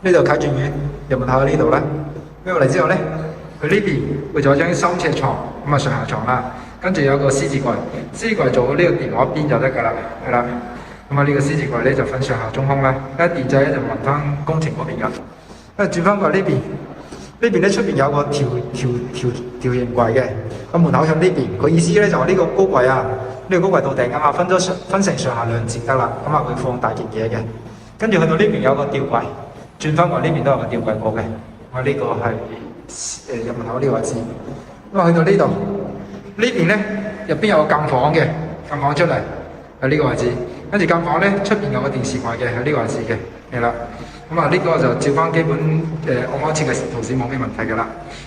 呢度啟轉院入門口喺呢度啦。跟住嚟之後咧，佢呢邊會做張3尺床，咁啊上下床啦。跟住有個獅子櫃，獅子櫃做呢個電話邊就得㗎啦，係啦。咁啊呢個獅子櫃咧就分上下中空啦。一電掣咧就問翻工程嗰邊㗎。跟住轉翻過嚟呢邊，呢邊咧出邊有個條形櫃嘅，個門口向呢邊。佢意思咧就話呢個高櫃啊，呢個高櫃到頂啊嘛，分成上下兩節得啦。咁啊會放大件嘢嘅。跟住去到呢邊有個吊櫃，轉翻過嚟呢邊都有個吊櫃過嘅。我呢個係入門口呢個位置。咁啊去到呢度。呢邊咧入邊有個間房嘅，間房出嚟喺呢個位置，跟住間房咧出邊有個電視櫃嘅喺呢個位置嘅，係啦。咁啊呢個就照翻基本按安設計圖紙冇咩問題㗎啦。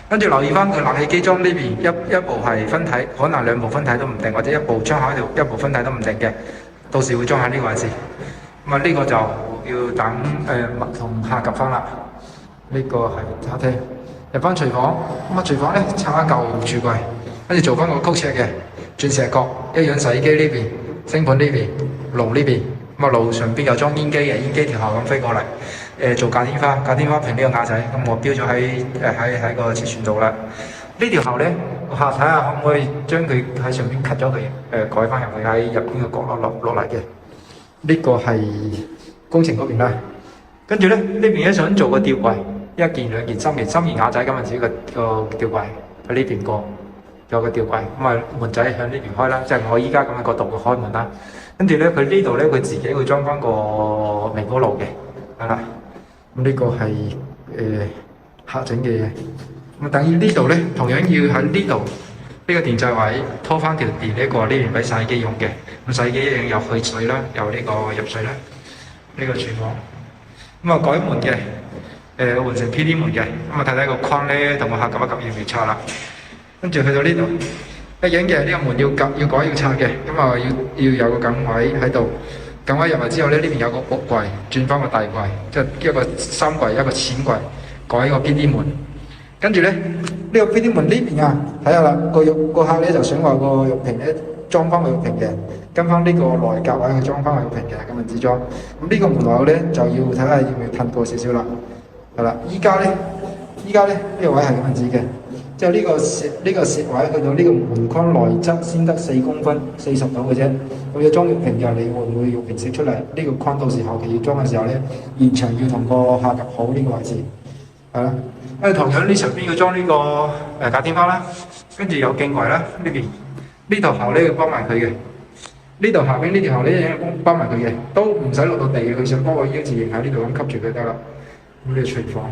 跟住留意翻佢冷氣機裝呢邊一部係分體，可能兩部分體都唔定，或者一部窗口喺度，一部分體都唔定嘅，到時會裝喺呢個位置。咁啊呢個就要等麥同下夾翻啦。呢個係餐廳，入翻廚房，咁啊廚房咧拆一嚿櫥櫃。跟住做翻個曲尺嘅鑽石角，一樣洗衣機呢邊，星盆呢邊，爐呢邊。咁啊爐上邊有裝煙機嘅，煙機調校咁飛過嚟。做假天花平呢個瓦仔，咁我標咗喺個切寸度啦。呢條喉咧，我下睇下可唔可以將佢喺上邊 cut 咗佢，改翻入去喺入邊嘅角落嚟嘅。呢個係工程嗰邊啦。跟住咧呢邊咧想做個吊櫃，一件、兩件、三件瓦仔咁啊，自己個吊櫃喺呢邊過。有個吊櫃，咁啊門仔向呢邊開啦，即係我依家咁嘅角度嘅開門啦。跟住咧，佢呢度咧佢自己會裝翻個微波爐嘅，係啦。咁呢個係客整嘅嘢。咁等於呢度咧，同樣要喺呢度呢個電掣位拖翻條電呢個呢邊俾洗衣機用嘅。咁洗衣機一樣有去水啦，有呢個入水啦。呢個廚房咁啊改門嘅，換成 PD 門嘅。咁啊睇睇個框咧同個客夾一夾要唔要拆啦。跟住去到呢度，一樣嘅呢個門要改要拆嘅，咁啊要有個梗位喺度，梗位入嚟之後咧，呢邊有個木櫃，轉翻個大櫃，即係一個三櫃一個淺櫃，改個 PD 門。跟住咧呢個 PD 門呢邊啊，睇下啦，個客咧就想話個玉屏咧裝翻個玉屏嘅，跟翻呢個內格位去裝翻個玉屏嘅咁樣子裝。咁呢個門口咧就要睇下要唔要褪過少少啦，係啦。依家咧呢個位係咁樣子嘅。即係呢個蝕位去到呢個門框內側先得4公分40度嘅啫。咁要裝玉屏嘅，你會唔會玉屏蝕出嚟？呢個框到時後期要裝嘅時候咧，現場要同個客夾好呢個位置，係啦。同樣呢上邊要裝呢個假天花啦，跟住有鏡櫃啦，呢邊呢度後咧要幫埋佢嘅，呢度下邊呢條後咧要幫埋佢嘅，都唔使落到地嘅，佢想幫我已經自認喺呢度咁吸住佢得啦。咁呢個廚房。